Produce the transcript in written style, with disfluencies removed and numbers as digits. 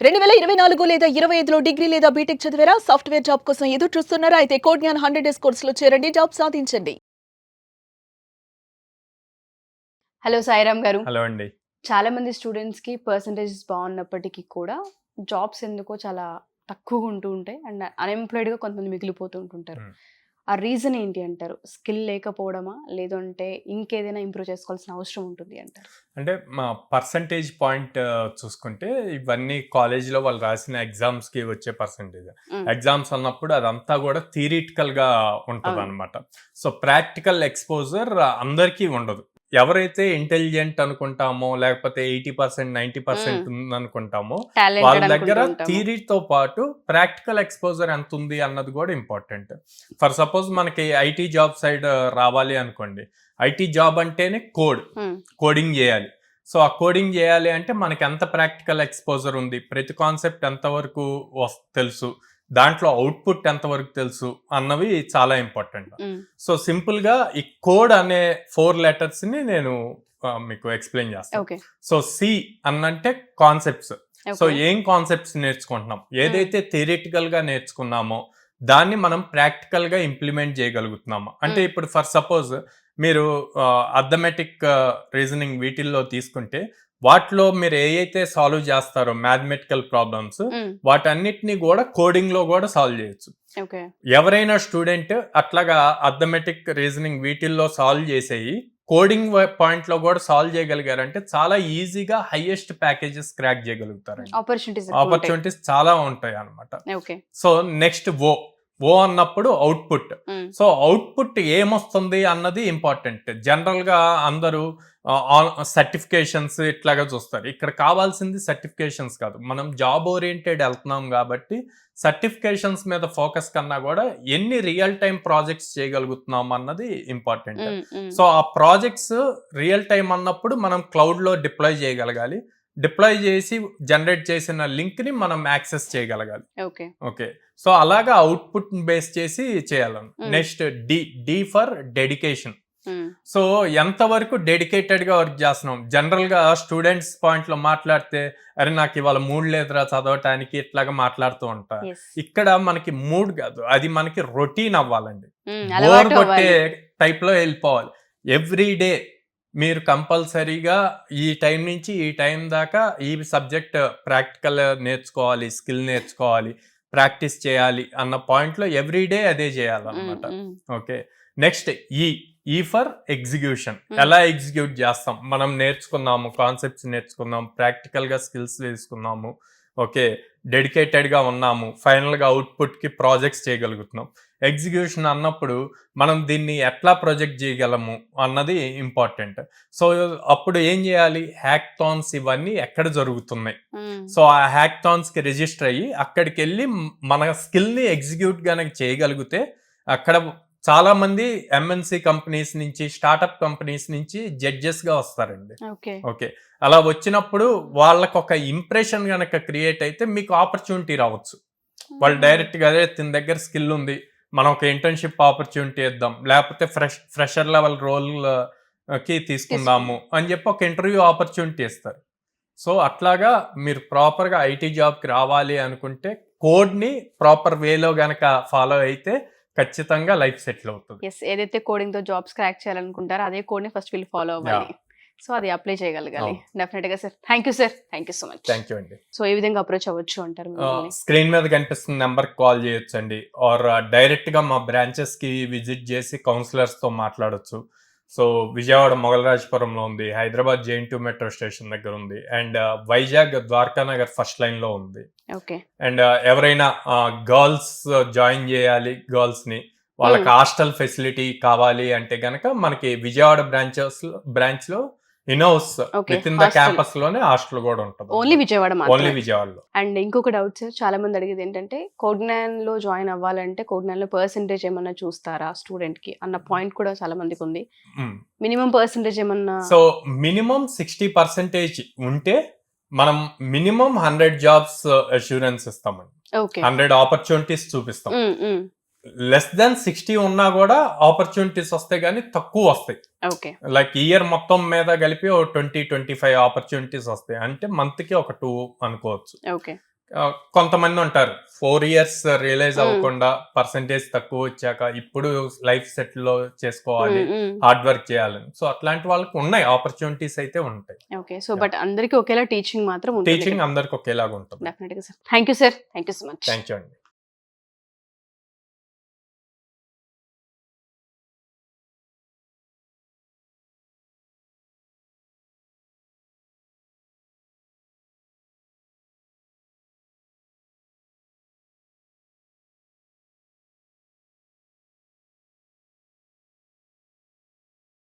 2024 లేదా 25లో డిగ్రీ లేదా బీటెక్ చదివారా? సాఫ్ట్‌వేర్ జాబ్ కోసం ఎదురు చూస్తున్నారా? అయితే కోడ్ జ్ఞాన్ 100 డేస్ కోర్సులో చేరండి. జాబ్ సాధించండి. హలో సాయిరామ్ గారు. హలో అండి. చాలా మంది స్టూడెంట్స్‌కి పర్సెంటేజెస్ బాగున్నప్పటికీ కూడా జాబ్స్ ఎందుకో చాలా తక్కువగా ఉంటూ ఉంటాయి. అండ్ అన్‌ఎంప్లాయిడ్‌గా కొంతమంది మిగిలిపోతూ ఉంటుంటారు. ఆ రీజన్ ఏంటి అంటారు? స్కిల్ లేకపోవడమా? లేదంటే ఇంకేదైనా ఇంప్రూవ్ చేసుకోవాల్సిన అవసరం ఉంటుంది అంటారు? అంటే మా పర్సంటేజ్ పాయింట్ చూసుకుంటే ఇవన్నీ కాలేజ్‌లో వాళ్ళు రాసిన ఎగ్జామ్స్‌కి వచ్చే పర్సంటేజ్. ఎగ్జామ్స్ అన్నప్పుడు అదంతా కూడా థియరిటికల్‌గా ఉంటదన్నమాట. సో ప్రాక్టికల్ ఎక్స్‌పోజర్ అందరికీ ఉండదు. ఎవరైతే ఇంటెలిజెంట్ అనుకుంటామో లేకపోతే 80% 90% ఉందనుకుంటామో వాళ్ళ దగ్గర థియరీతో పాటు ప్రాక్టికల్ ఎక్స్పోజర్ ఎంత ఉంది అన్నది కూడా ఇంపార్టెంట్. ఫర్ సపోజ్ మనకి ఐటీ జాబ్ సైడ్ రావాలి అనుకోండి, ఐటీ జాబ్ అంటేనే కోడింగ్ చేయాలి. సో ఆ కోడింగ్ చేయాలి అంటే మనకి ఎంత ప్రాక్టికల్ ఎక్స్పోజర్ ఉంది, ప్రతి కాన్సెప్ట్ ఎంతవరకు తెలుసు, దాంట్లో అవుట్పుట్ ఎంతవరకు తెలుసు అన్నవి చాలా ఇంపార్టెంట్. సో సింపుల్ గా ఈ కోడ్ అనే 4 letters ని నేను మీకు ఎక్స్ప్లెయిన్ చేస్తాను. సో సి అన్నంటే కాన్సెప్ట్స్. సో ఏం కాన్సెప్ట్స్ నేర్చుకుంటున్నాం, ఏదైతే థియరిటికల్ గా నేర్చుకున్నామో దాన్ని మనం ప్రాక్టికల్ గా ఇంప్లిమెంట్ చేయగలుగుతున్నాము. అంటే ఇప్పుడు ఫర్ సపోజ్ మీరు అర్థమెటిక్ రీజనింగ్ వీటిల్లో తీసుకుంటే వాటిలో మీరు ఏదైతే సాల్వ్ చేస్తారో మ్యాథమెటికల్ ప్రాబ్లమ్స్ వాటన్నిటిని కూడా కోడింగ్ లో కూడా సాల్వ్ చేయొచ్చు. ఎవరైనా స్టూడెంట్ అట్లాగా అర్థమెటిక్ రీజనింగ్ వీటిల్లో సాల్వ్ చేసేయి కోడింగ్ పాయింట్ లో కూడా సాల్వ్ చేయగలిగారంటే చాలా ఈజీగా హైయెస్ట్ ప్యాకేజెస్ క్రాక్ చేయగలుగుతారు. ఆపర్చునిటీస్ చాలా ఉంటాయి అన్నమాట. సో నెక్స్ట్ ఓ అన్నప్పుడు అవుట్పుట్. సో అవుట్పుట్ ఏమొస్తుంది అన్నది ఇంపార్టెంట్. జనరల్ గా అందరూ సర్టిఫికేషన్స్ ఇట్లాగా చూస్తారు. ఇక్కడ కావాల్సింది సర్టిఫికేషన్స్ కాదు, మనం జాబ్ ఓరియంటెడ్ వెళ్తున్నాం కాబట్టి సర్టిఫికేషన్స్ మీద ఫోకస్ కన్నా కూడా ఎన్ని రియల్ టైం ప్రాజెక్ట్స్ చేయగలుగుతున్నాం అన్నది ఇంపార్టెంట్. సో ఆ ప్రాజెక్ట్స్ రియల్ టైం అన్నప్పుడు మనం క్లౌడ్ లో డిప్లాయ్ చేయగలగాలి. డిప్లాయ్ చేసి జనరేట్ చేసిన లింక్ ని మనం యాక్సెస్ చేయగలగాలి. ఓకే, సో అలాగా అవుట్పుట్ బేస్ చేసి చేయాలని. Next D for dedication. So ఎంతవరకు డెడికేటెడ్ గా వర్క్ చేస్తున్నాం. జనరల్ గా స్టూడెంట్స్ పాయింట్ లో మాట్లాడితే అరే నాకు ఇవాళ మూడ్ లేదురా చదవటానికి ఇట్లాగా మాట్లాడుతూ ఉంటారు. ఇక్కడ మనకి మూడ్ కాదు, అది మనకి రొటీన్ అవ్వాలండి. బోర్ కొట్టే టైప్ లో వెళ్ళిపోవాలి. ఎవ్రీ డే మీరు కంపల్సరీగా ఈ టైం నుంచి ఈ టైం దాకా ఈ సబ్జెక్ట్ ప్రాక్టికల్ నేర్చుకోవాలి, స్కిల్ నేర్చుకోవాలి, ప్రాక్టీస్ చేయాలి అన్న పాయింట్లో ఎవ్రీడే అదే చేయాలన్నమాట. ఓకే, నెక్స్ట్ ఈ ఫర్ ఎగ్జిక్యూషన్. ఎలా ఎగ్జిక్యూట్ చేస్తాం, మనం నేర్చుకున్నాము, కాన్సెప్ట్స్ నేర్చుకున్నాం, ప్రాక్టికల్గా స్కిల్స్ తీసుకున్నాము, ఓకే డెడికేటెడ్గా ఉన్నాము, ఫైనల్గా అవుట్పుట్కి ప్రాజెక్ట్స్ చేయగలుగుతున్నాం. ఎగ్జిక్యూషన్ అన్నప్పుడు మనం దీన్ని ఎట్లా ప్రొజెక్ట్ చేయగలము అన్నది ఇంపార్టెంట్. సో అప్పుడు ఏం చేయాలి, హ్యాక్థాన్స్ ఇవన్నీ ఎక్కడ జరుగుతున్నాయి, సో ఆ హ్యాక్థాన్స్కి రిజిస్టర్ అయ్యి అక్కడికి వెళ్ళి మన స్కిల్ని ఎగ్జిక్యూట్ గనక చేయగలిగితే అక్కడ చాలా మంది ఎంఎన్సి కంపెనీస్ నుంచి, స్టార్ట్అప్ కంపెనీస్ నుంచి జడ్జెస్ గా వస్తారండి. ఓకే, అలా వచ్చినప్పుడు వాళ్ళకు ఒక ఇంప్రెషన్ గనక క్రియేట్ అయితే మీకు ఆపర్చునిటీ రావచ్చు. వాళ్ళు డైరెక్ట్ గా అదే తిన దగ్గర స్కిల్ ఉంది, మనం ఒక ఇంటర్న్షిప్ ఆపర్చునిటీ ఇద్దాం, లేకపోతే ఫ్రెషర్ లెవెల్ రోల్ కి తీసుకుందాము అని చెప్పి ఒక ఇంటర్వ్యూ ఆపర్చునిటీ ఇస్తారు. సో అట్లాగా మీరు ప్రాపర్ గా ఐటీ జాబ్ కి రావాలి అనుకుంటే కోడ్ ని ప్రాపర్ వేలో గనక ఫాలో అయితే ఖచ్చితంగా లైఫ్ సెటిల్ అవుతుంది. ఏదైతే కోడింగ్ తో జాబ్స్ క్రాక్ చేయాలనుకుంటారో అదే కోడ్ ని ఫస్ట్ వీళ్ళు ఫాలో అవ్వాలి. సో అది అప్లై చేయగలగాలి. డెఫినెట్ గా sir, thank you sir, thank you so much. Thank you అండి. సో ఏ విధంగా అప్రోచ్ అవ్వచ్చు అంటారు? స్క్రీన్ మీద కనిపిస్తున్న నెంబర్ కాల్ చేయొచ్చు అండి, ఆర్ డైరెక్ట్ గా మా బ్రాంచెస్ కి విజిట్ చేసి కౌన్సిలర్స్ తో మాట్లాడొచ్చు. సో విజయవాడ మొగలరాజపురంలో ఉంది, హైదరాబాద్ JN2 మెట్రో స్టేషన్ దగ్గర ఉంది, and Vizag Dwarakanagar first line లో ఉంది. అండ్ ఎవరైనా గర్ల్స్ జాయిన్ చేయాలి, గర్ల్స్ ని వాళ్ళకి హాస్టల్ ఫెసిలిటీ కావాలి అంటే గనక మనకి విజయవాడ బ్రాంచ్ లో in-house with in the campus లోనే హాస్టల్ కూడా ఉంటుంది. ఓన్లీ విజయవాడలో. అండ్ ఇంకొక డౌట్ సార్, చాలా మంది అడిగేది ఏంటంటే కోడ్ జ్ఞాన్ లో జాయిన్ అవ్వాలంటే కోడ్ జ్ఞాన్ లో పర్సెంటేజ్ ఏమన్నా చూస్తారా స్టూడెంట్ కి అన్న పాయింట్ కూడా చాలా మందికి ఉంది. మినిమం పర్సెంటేజ్ ఏమన్నా? సో మినిమం 60% ఉంటే మనం మినిమం 100 జాబ్స్ అష్యూరెన్స్ ఇస్తామండి. 100 ఆపర్చునిటీస్ చూపిస్తాం. లెస్ దాన్ 60 ఉన్నా కూడా ఆపర్చునిటీస్ వస్తాయి, కానీ తక్కువ వస్తాయి. లైక్ ఇయర్ మొత్తం మీద కలిపి 20-25 ఆపర్చునిటీస్ వస్తాయి, అంటే మంత్ కి ఒక 2 అనుకోవచ్చు. కొంతమంది ఉంటారు 4 ఇయర్స్ రియలైజ్ అవ్వకుండా పర్సంటేజ్ తక్కువ వచ్చాక ఇప్పుడు లైఫ్ సెటిల్ చేసుకోవాలి, హార్డ్ వర్క్ చేయాలని. సో అట్లాంటి వాళ్ళకి ఉన్నాయి ఆపర్చునిటీస్ అయితే ఉంటాయి. ఓకే. సో బట్ అందరికీ ఒకేలా టీచింగ్ మాత్రం ఉంటుంది. టీచింగ్ అందరికి ఒకేలాగా ఉంటుంది. డెఫినెట్గా sir. Thank you sir. Thank you so much. Thank you అండి.